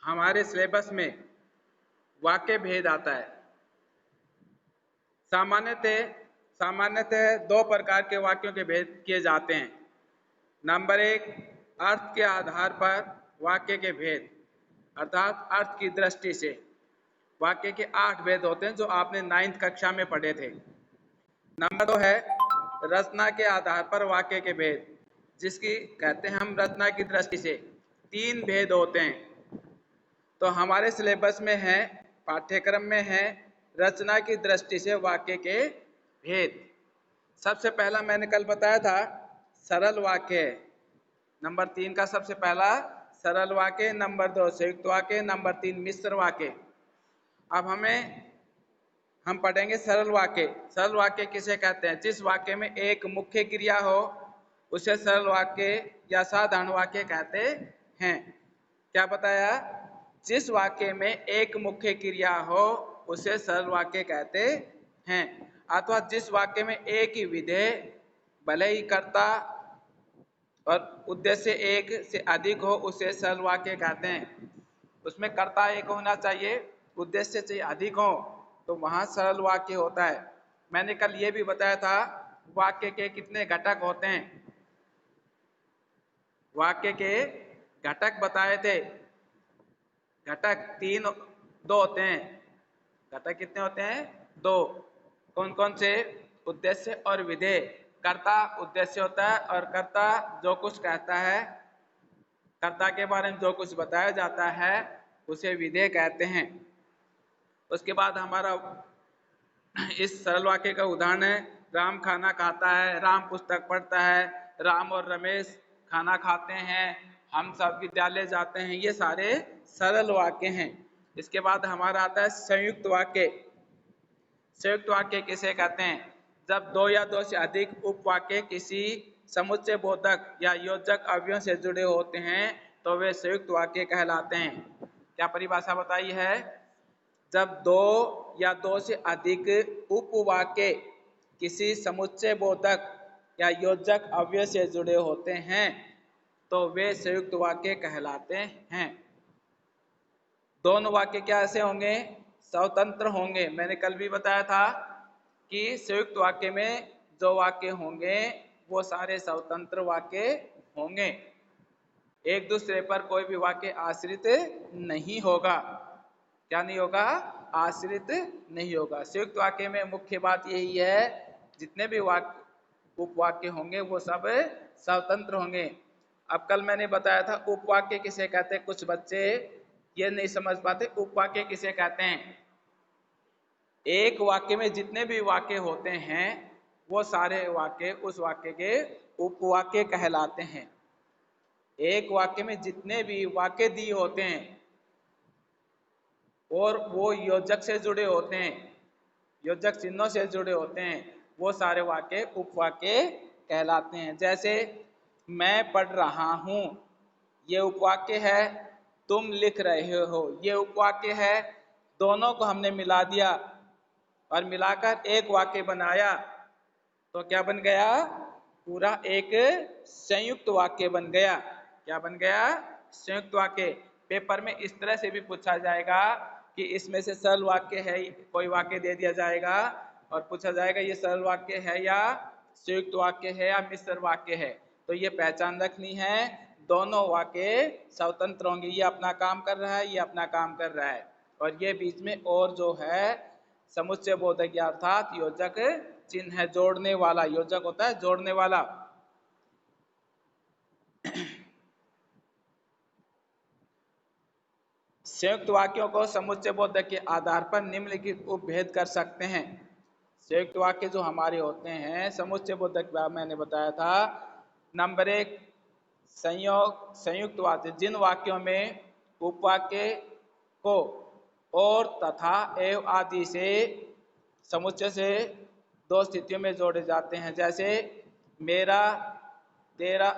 हमारे सिलेबस में वाक्य भेद आता है। सामान्यतः दो प्रकार के वाक्यों के भेद किए जाते हैं। नंबर एक, अर्थ के आधार पर वाक्य के भेद, अर्थात अर्थ की दृष्टि से। वाक्य के 8 भेद होते हैं जो आपने 9वीं कक्षा में पढ़े थे। नंबर 2 है रचना के आधार पर वाक्य के भेद, जिसकी कहते हैं हम रचना की दृष्टि से। 3 भेद होते हैं। तो हमारे सिलेबस में है, पाठ्यक्रम में है, रचना की दृष्टि से वाक्य के भेद। सबसे पहला मैंने कल बताया था सरल वाक्य। नंबर 3 का सबसे पहला सरल वाक्य, नंबर 2 संयुक्त वाक्य, नंबर 3 मिश्र वाक्य। अब हम पढ़ेंगे सरल वाक्य। सरल वाक्य किसे कहते हैं? जिस वाक्य में एक मुख्य क्रिया हो उसे सरल वाक्य या साधारण वाक्य कहते हैं। क्या बताया? जिस वाक्य में एक मुख्य क्रिया हो उसे सरल वाक्य कहते हैं, अथवा जिस वाक्य में एक ही विधेय भले ही कर्ता और उद्देश्य एक से अधिक हो उसे सरल वाक्य कहते हैं। उसमें कर्ता एक होना चाहिए, उद्देश्य से अधिक हो, तो वहां सरल वाक्य होता है। मैंने कल ये भी बताया था वाक्य के कितने घटक होते हैं। वाक्य के घटक बताए थे। घटक 2 होते हैं। घटक कितने होते हैं? 2। कौन कौन से? उद्देश्य और विधेय। कर्ता उद्देश्य होता है और कर्ता जो कुछ कहता है, कर्ता के बारे में जो कुछ बताया जाता है उसे विधेय कहते हैं। उसके बाद हमारा इस सरल वाक्य का उदाहरण है राम खाना खाता है, राम पुस्तक पढ़ता है, राम और रमेश खाना खाते हैं, हम सब विद्यालय जाते हैं। ये सारे सरल वाक्य हैं। इसके बाद हमारा आता है संयुक्त वाक्य। संयुक्त वाक्य किसे कहते हैं? जब 2 या 2 से अधिक उपवाक्य किसी समुच्चय बोधक या योजक अवयव से जुड़े होते हैं तो वे संयुक्त वाक्य कहलाते हैं। क्या परिभाषा बताई है? जब 2 या 2 से अधिक उपवाक्य किसी समुच्चय बोधक या योजक अवयव से जुड़े होते हैं तो वे संयुक्त वाक्य कहलाते हैं। दोनों वाक्य कैसे होंगे? स्वतंत्र होंगे। मैंने कल भी बताया था कि संयुक्त वाक्य में जो वाक्य होंगे वो सारे स्वतंत्र वाक्य होंगे। एक दूसरे पर कोई भी वाक्य आश्रित नहीं होगा। क्या नहीं होगा? आश्रित नहीं होगा। संयुक्त वाक्य में मुख्य बात यही है, जितने भी वाक्य उपवाक्य होंगे वो सब स्वतंत्र होंगे। अब कल मैंने बताया था उपवाक्य किसे कहते हैं। कुछ बच्चे ये नहीं समझ पाते उपवाक्य किसे कहते हैं। एक वाक्य में जितने भी वाक्य होते हैं वो सारे वाक्य उस वाक्य के उपवाक्य कहलाते हैं। एक वाक्य में जितने भी वाक्य दिए होते हैं और वो योजक से जुड़े होते हैं, योजक चिन्हों से जुड़े होते हैं, वो सारे वाक्य उपवाक्य कहलाते हैं। जैसे मैं पढ़ रहा हूं, ये उपवाक्य है। तुम लिख रहे हो, ये उपवाक्य है। दोनों को हमने मिला दिया और मिलाकर एक वाक्य बनाया तो क्या बन गया? पूरा एक संयुक्त वाक्य बन गया। क्या बन गया? संयुक्त वाक्य। पेपर में इस तरह से भी पूछा जाएगा कि इसमें से सरल वाक्य है, कोई वाक्य दे दिया जाएगा और पूछा जाएगा ये सरल वाक्य है या संयुक्त वाक्य है या मिश्र वाक्य है। तो ये पहचान रखनी है, दोनों वाक्य स्वतंत्र होंगे। ये अपना काम कर रहा है, ये अपना काम कर रहा है, और ये बीच में और जो है समुच्चय बोधक अर्थात योजक चिन्ह है, जोड़ने वाला। योजक होता है जोड़ने वाला। संयुक्त वाक्यों को समुच्चय बोधक के आधार पर निम्नलिखित उपभेद कर सकते हैं। संयुक्त वाक्य जो हमारे होते हैं समुच्चय बोधक, मैंने बताया था। नंबर 1 संयुक्त वाक्य, जिन वाक्यों में उपवाक्य को और, तथा, एवं आदि से समुच्चय से 2 स्थितियों में जोड़े जाते हैं। जैसे मेरा तेरा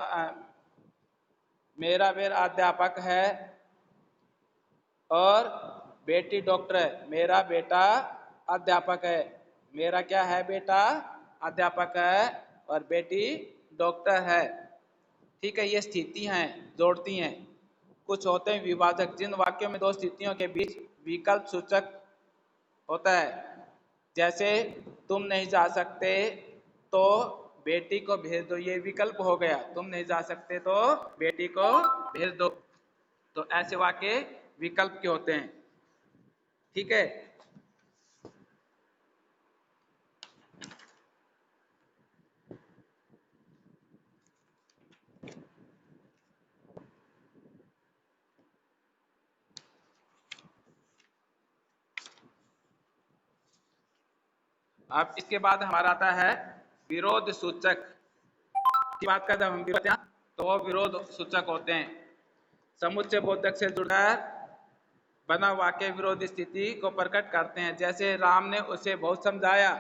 मेरा बेटा अध्यापक है और बेटी डॉक्टर है। मेरा बेटा अध्यापक है। मेरा क्या है? बेटा अध्यापक है और बेटी डॉक्टर है। ठीक है, ये स्थिति हैं, जोड़ती हैं। कुछ होते हैं विभाजक। जिन वाक्यों में दो स्थितियों के बीच विकल्प सूचक होता है, जैसे तुम नहीं जा सकते तो बेटी को भेज दो, ये विकल्प हो गया। तुम नहीं जा सकते तो बेटी को भेज दो। तो ऐसे वाक्य विकल्प के होते हैं। ठीक है। अब इसके बाद हमारा आता है विरोध सूचक की बात करते हैं हम विरोध, तो वो विरोध सूचक होते हैं। समुच्चय बोधक से जुड़ा बना वाक्य विरोधी स्थिति को प्रकट करते हैं। जैसे राम ने उसे बहुत समझाया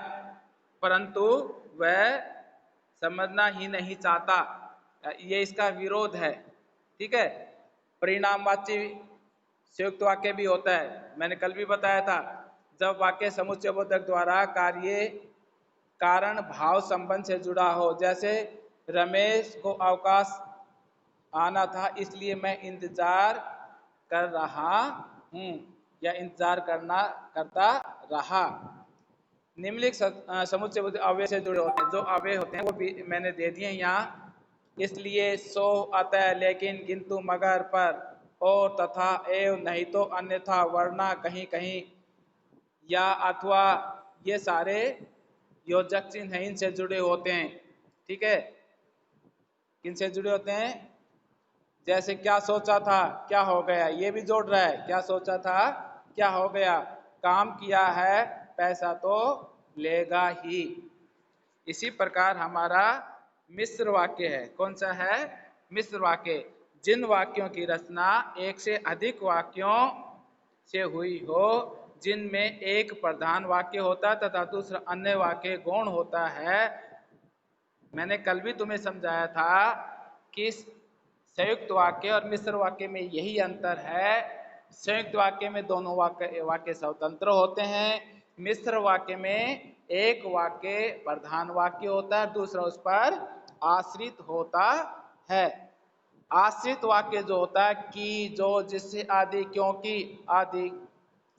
परंतु वह समझना ही नहीं चाहता, ये इसका विरोध है। ठीक है। परिणामवाची संयुक्त वाक्य भी होता है, मैंने कल भी बताया था। जब वाक्य समुच्चय बोधक द्वारा कार्य कारण भाव संबंध से जुड़ा हो, जैसे रमेश को अवकाश आना था इसलिए मैं इंतजार कर रहा हूँ, या इंतजार करता रहा। निम्नलिखित समुच्चय बोधक अव्यय से जुड़े होते हैं। जो अव्यय होते हैं वो भी मैंने दे दिए यहाँ। इसलिए, सो, अतः, लेकिन, किंतु, मगर, पर, और, तथा, एवं, नहीं तो, अन्यथा, वरना, कहीं कहीं, या, अथवा, ये सारे योजक चिन्ह हैं, इनसे जुड़े होते हैं। ठीक है। किनसे जुड़े होते हैं? जैसे क्या सोचा था क्या हो गया, ये भी जोड़ रहा है। क्या सोचा था क्या हो गया, काम किया है पैसा तो लेगा ही। इसी प्रकार हमारा मिश्र वाक्य है। कौन सा है? मिश्र वाक्य। जिन वाक्यों की रचना एक से अधिक वाक्यों से हुई हो, जिनमें एक प्रधान वाक्य होता तथा दूसरा अन्य वाक्य गौण होता है। मैंने कल भी तुम्हें समझाया था कि संयुक्त वाक्य और मिश्र वाक्य में यही अंतर है। संयुक्त वाक्य में दोनों वाक्य स्वतंत्र होते हैं। मिश्र वाक्य में एक वाक्य प्रधान वाक्य होता है, दूसरा उस पर आश्रित होता है। आश्रित वाक्य जो होता है कि, जो, जिससे आदि, क्योंकि आदि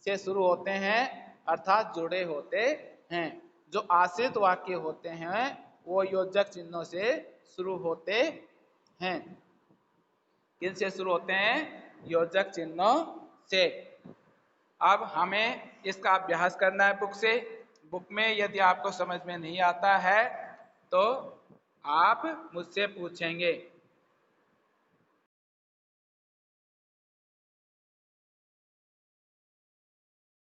से शुरू होते हैं, अर्थात जुड़े होते हैं। जो आश्रित वाक्य होते हैं वो योजक चिन्हों से शुरू होते हैं। किन से शुरू होते हैं? योजक चिन्हों से। अब हमें इसका अभ्यास करना है बुक से। बुक में यदि आपको समझ में नहीं आता है तो आप मुझसे पूछेंगे।